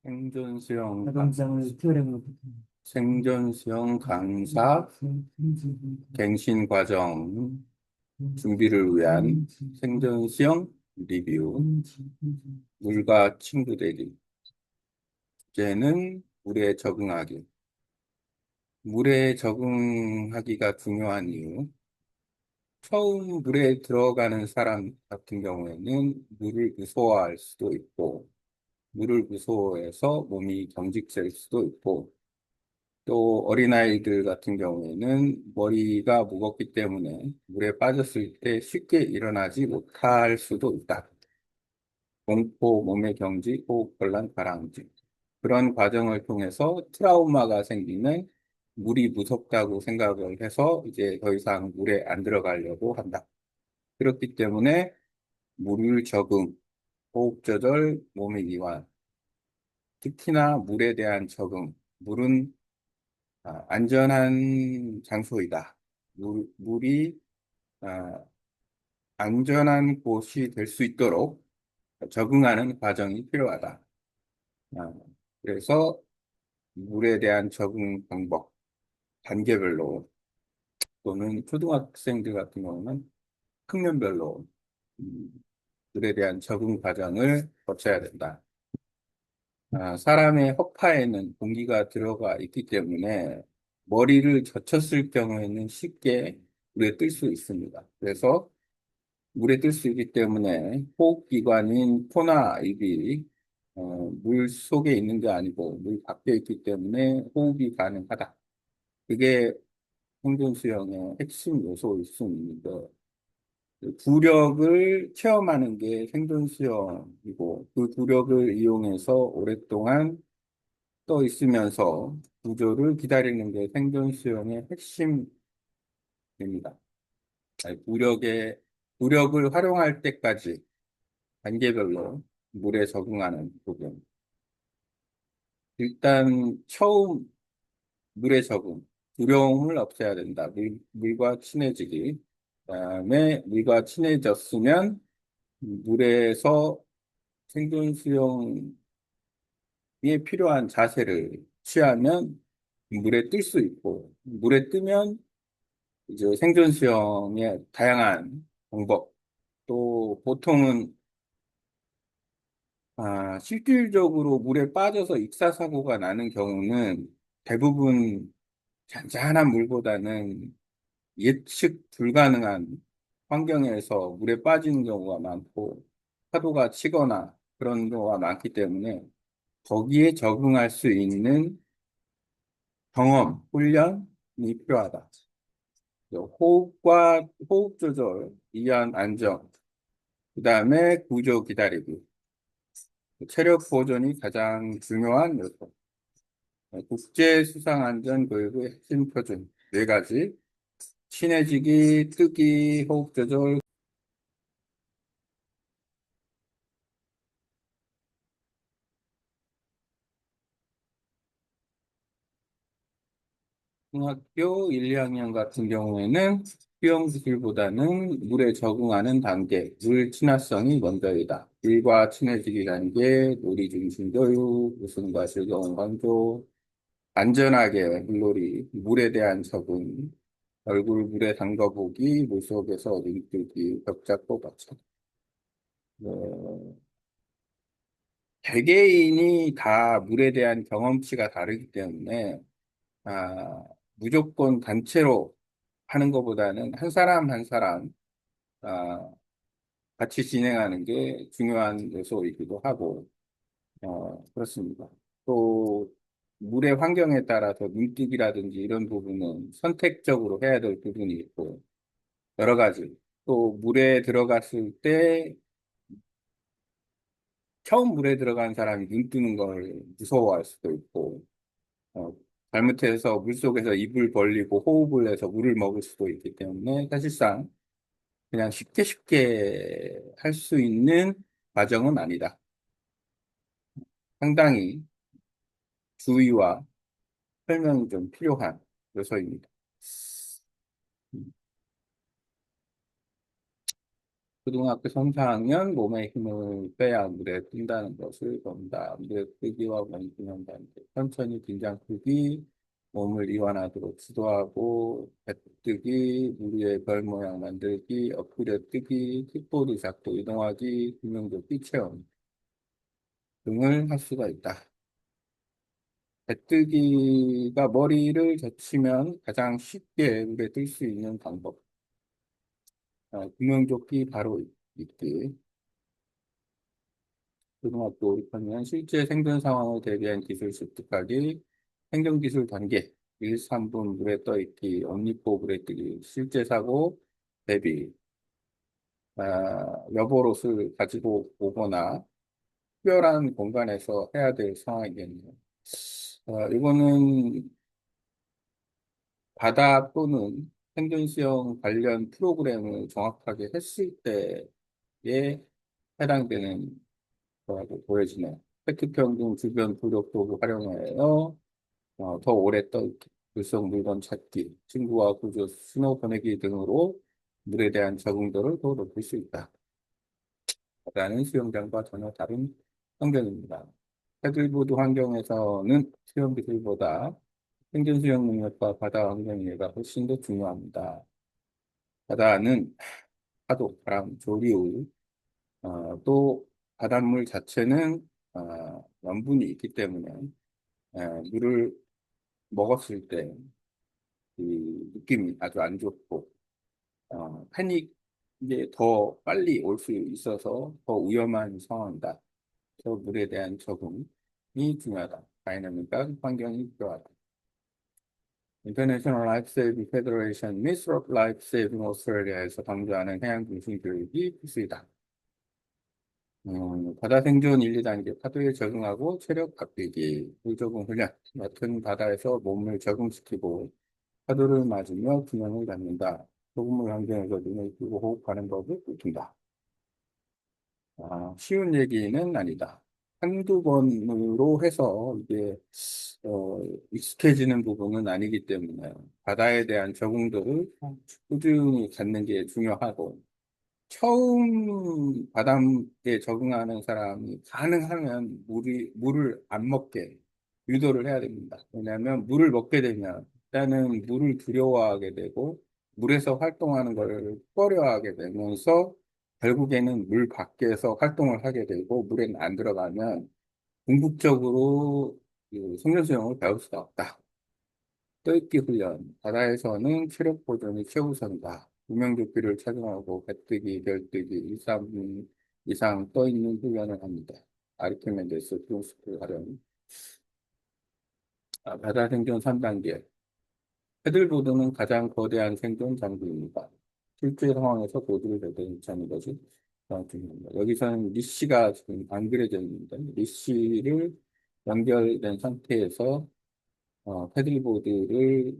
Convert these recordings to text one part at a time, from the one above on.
생존 수영, 자동장을 테오렘으로 생존 수영 강사, 갱신 과정 준비를 위한 생존 수영 리뷰, 물과 친구 되기. 주제는 물에 적응하기. 물에 적응하기가 중요한 이유. 처음 물에 들어가는 사람 같은 경우에는 물을 무서워할 수도 있고, 물을 무서워해서 몸이 경직될 수도 있고, 또 어린아이들 같은 경우에는 머리가 무겁기 때문에 물에 빠졌을 때 쉽게 일어나지 못할 수도 있다. 공포, 몸의 경직, 호흡곤란, 가라앉기. 그런 과정을 통해서 트라우마가 생기면 물이 무섭다고 생각을 해서 이제 더 이상 물에 안 들어가려고 한다. 그렇기 때문에 물 적응, 호흡 조절, 몸의 이완, 특히나 물에 대한 적응. 물은 안전한 장소이다. 물이 아, 안전한 곳이 될 수 있도록 적응하는 과정이 필요하다. 아, 그래서 물에 대한 적응 방법, 단계별로 또는 초등학생들 같은 경우는 학년별로 음, 물에 대한 적응 과정을 거쳐야 된다. 사람의 허파에는 공기가 들어가 있기 때문에 머리를 젖혔을 경우에는 쉽게 물에 뜰 수 있습니다. 그래서 물에 뜰 수 있기 때문에 호흡기관인 코나 입이 물 속에 있는 게 아니고 물 밖에 있기 때문에 호흡이 가능하다. 그게 생존 수영의 핵심 요소일 수 있는데 부력을 체험하는 게 생존 수영이고 그 부력을 이용해서 오랫동안 떠 있으면서 구조를 기다리는 게 생존 수영의 핵심입니다. 부력을 활용할 때까지 단계별로 물에 적응하는 부분. 일단 처음 물에 적응, 두려움을 없애야 된다. 물과 친해지기. 그다음에 물과 친해졌으면 물에서 생존 수영에 필요한 자세를 취하면 물에 뜰 수 있고, 물에 뜨면 이제 생존 수영의 다양한 방법, 또 보통은 실질적으로 물에 빠져서 익사사고가 나는 경우는 대부분 잔잔한 물보다는 예측 불가능한 환경에서 물에 빠지는 경우가 많고, 파도가 치거나 그런 경우가 많기 때문에 거기에 적응할 수 있는 경험, 훈련이 필요하다. 호흡 조절, 이완 안정, 그 다음에 구조 기다리기, 체력 보존이 가장 중요한 요소. 국제수상안전교육의 핵심 표준 네 가지. 친해지기, 뜨기, 호흡 조절, 중학교 1, 2학년 같은 경우에는 수영기술보다는 물에 적응하는 단계, 물 친화성이 먼저이다. 물과 친해지기 단계, 놀이 중심 교육, 웃음과 즐거운 강조, 안전하게 물놀이, 물에 대한 적응, 얼굴 물에 담가보기, 물속에서 눈뜨기, 벽 잡고 받쳐. 어, 개개인이 다 물에 대한 경험치가 다르기 때문에 아, 무조건 단체로 하는 것보다는 한 사람 한 사람 아, 같이 진행하는 게 중요한 요소이기도 하고 그렇습니다. 또 물의 환경에 따라서 눈뜨기라든지 이런 부분은 선택적으로 해야 될 부분이 있고 여러 가지 또 물에 들어갔을 때 처음 물에 들어간 사람이 눈 뜨는 걸 무서워할 수도 있고 어, 잘못해서 물속에서 입을 벌리고 호흡을 해서 물을 먹을 수도 있기 때문에 사실상 그냥 쉽게 쉽게 할 수 있는 과정은 아니다. 상당히 주의와 설명이 좀 필요한 요소입니다. 초등학교 3, 4학년 몸에 힘을 빼야 물에 뜬다는 것을 본다. 물에 뜨기와 멈추는 관계. 천천히 긴장 풀기, 몸을 이완하도록 지도하고, 배뜨기, 물 위에 별 모양 만들기, 엎드려 뜨기, 킥보드 잡고 이동하기, 구명조끼 체험 등을 할 수가 있다. 배뜨기가 머리를 젖히면 가장 쉽게 물에 뜰 수 있는 방법. 구명조끼 바로 입기. 고등학교 5학년 실제 생존 상황을 대비한 기술 습득하기, 행정기술 단계, 1, 3분 물에 떠 있기, 언니포 물에 뜨기, 실제 사고 대비, 여벌옷을 가지고 오거나 특별한 공간에서 해야 될 상황이겠네요. 이거는 바다 또는 생존 수영 관련 프로그램을 정확하게 했을 때에 해당되는 거라고 보여지네요. 팩트평등 주변 부력 도구 활용하여 더 오래 떠있기, 불속 물건 찾기, 친구와 구조 신호 보내기 등으로 물에 대한 적응도를 더 높일 수 있다. 라는 수영장과 전혀 다른 환경입니다. 패들보드 환경에서는 수영 기술보다 생존 수영 능력과 바다 환경 이해가 훨씬 더 중요합니다. 바다는 파도, 바람, 조리우, 또 바닷물 자체는 염분이 있기 때문에 물을 먹었을 때 그 느낌이 아주 안 좋고 패닉이 더 빨리 올 수 있어서 더 위험한 상황이다. 그래서 물에 대한 적응이 중요하다. 다이나믹한 환경이 필요하다. 인터내셔널 라이프 세이빙 페더레이션 및 라이프 세이빙 오스트레일리아에서 강조하는 해양 중심 교육이 필수이다. 바다 생존 1, 2단계 파도에 적응하고 체력 아끼기, 물적응 훈련, 같은 바다에서 몸을 적응시키고 파도를 맞으며 균형을 잡는다. 소금물 환경에서 눈을 뜨고 호흡하는 법을 익힌다. 쉬운 얘기는 아니다. 한두 번으로 해서 이게 어, 익숙해지는 부분은 아니기 때문에 바다에 대한 적응도를 꾸준히 갖는 게 중요하고 처음 바닷물에 적응하는 사람이 가능하면 물을 안 먹게 유도를 해야 됩니다. 왜냐하면 물을 먹게 되면 일단은 물을 두려워하게 되고 물에서 활동하는 걸 꺼려하게 되면서 결국에는 물 밖에서 활동을 하게 되고 물에 안 들어가면 궁극적으로 그 생존 수영을 배울 수가 없다. 떠있기 훈련. 바다에서는 체력 보존이 최우선이다. 구명조끼를 착용하고 배뜨기, 별뜨기, 2, 3분 이상 떠있는 훈련을 합니다. 아르키메데스 프린스플 활용. 바다 생존 3단계. 패들보드는 가장 거대한 생존 장비입니다. 실제 상황에서 보드를 제대로 유치하는 것이 가장 중요합니다. 여기서는 리시가 지금 안 그려져 있는데, 리시를 연결된 상태에서 패들보드를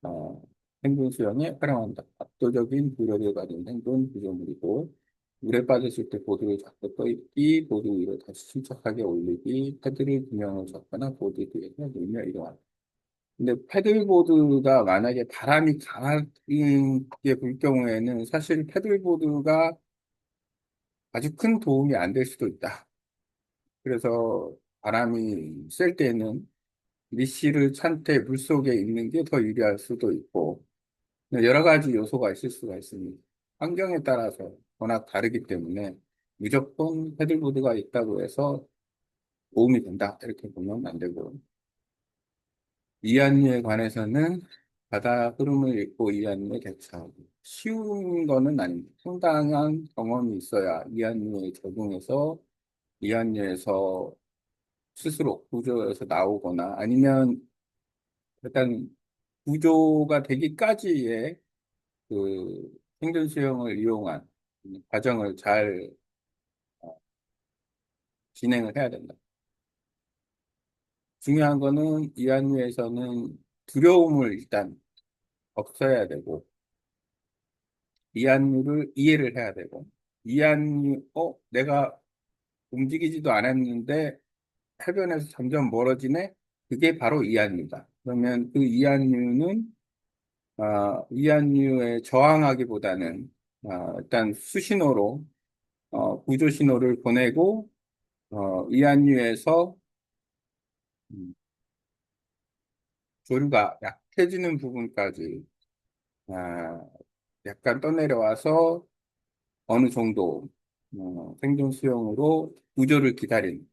어, 생존 수영에 활용한다. 압도적인 부력을 가진 생존 구조물이고, 물에 빠졌을 때 보드를 잡고 떠있기, 보드 위로 다시 침착하게 올리기, 패드를 균형을 잡거나 보드 뒤에서 밀며 이동한다. 근데 패들보드가 만약에 바람이 강하게 불 경우에는 사실 패들보드가 아주 큰 도움이 안 될 수도 있다. 그래서 바람이 셀 때는 리시를 찬 때 물속에 있는 게 더 유리할 수도 있고, 여러 가지 요소가 있을 수가 있습니다. 환경에 따라서 워낙 다르기 때문에 무조건 패들보드가 있다고 해서 도움이 된다. 이렇게 보면 안 되고. 이안유에 관해서는 바다 흐름을 읽고 이안유에 대처하고 쉬운 거는 아닙니다. 상당한 경험이 있어야 이안유에 적응해서 이안유에서 스스로 구조에서 나오거나 아니면 일단 구조가 되기까지의 그 생존 수영을 이용한 과정을 잘 진행을 해야 된다. 중요한 거는 이안유에서는 두려움을 일단 없애야 되고 이한율을 이해를 해야 되고, 내가 움직이지도 않았는데 해변에서 점점 멀어지네? 그게 바로 이한유다. 그러면 그 이한유는, 이한유에 저항하기보다는, 일단 수신호로 구조 신호를 보내고 이안유에서 음, 조류가 약해지는 부분까지 아, 약간 떠내려와서 어느 정도 생존 수용으로 구조를 기다리는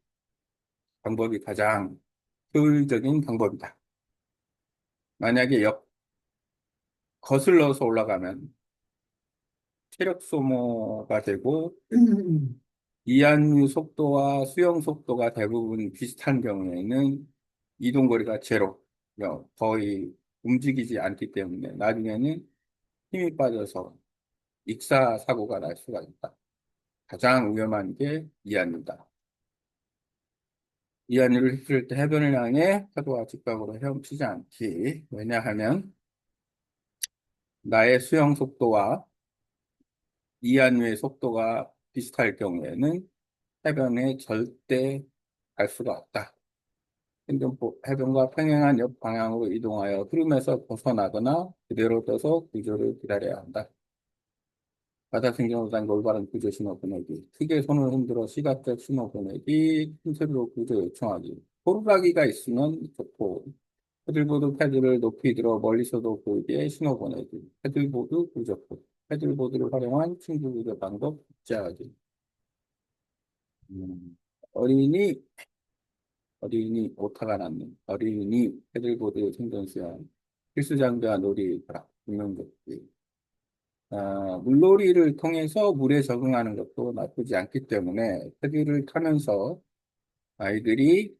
방법이 가장 효율적인 방법이다. 만약에 거슬러서 올라가면 체력 소모가 되고 이완유 속도와 수영 속도가 대부분 비슷한 경우에는 이동 거리가 제로, 거의 움직이지 않기 때문에 나중에는 힘이 빠져서 익사 사고가 날 수가 있다. 가장 위험한 게 이완유다. 이완유를 했을 때 해변을 향해 파도와 직각으로 헤엄치지 않기. 왜냐하면 나의 수영 속도와 이완유의 속도가 비슷할 경우에는 해변에 절대 갈 수가 없다. 해변과 평행한 옆 방향으로 이동하여 흐름에서 벗어나거나 그대로 떠서 구조를 기다려야 한다. 바다 생존보단 올바른 구조 신호 보내기, 크게 손을 흔들어 시각적 신호 보내기, 큰 소리로 구조 요청하기. 호루라기가 있으면 좋고, 패들보드 패드를 높이 들어 멀리서도 보이게 신호 보내기, 패들보드 구조법, 패들보드를 활용한 친구 구조 방법 입자하기. 음, 어린이 오타가 났는 어린이 패들보드 생존 수영 필수 장비와 놀이 벼락 구명조끼 물놀이를 통해서 물에 적응하는 것도 나쁘지 않기 때문에 패들을 타면서 아이들이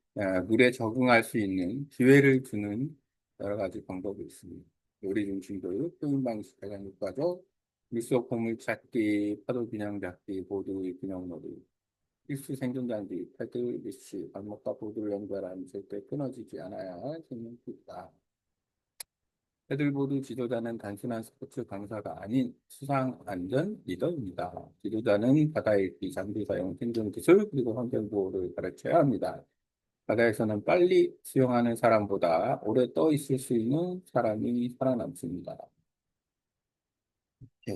물에 적응할 수 있는 기회를 주는 여러 가지 방법이 있습니다. 요리 중심 교육, 표현 방식 가장 효과적, 물속 보물 찾기, 파도 균형 잡기, 보드 균형 놀이, 필수 생존 장비, 패들, 리시, 발목과 보드를 연결하면 절대 끊어지지 않아야 생명기다 패들보드 지도자는 단순한 스포츠 강사가 아닌 수상 안전 리더입니다. 지도자는 바다에 있기, 장비 사용, 생존 기술, 그리고 환경 보호를 가르쳐야 합니다. 바다에서는 빨리 수영하는 사람보다 오래 떠 있을 수 있는 사람이 살아남습니다. 예.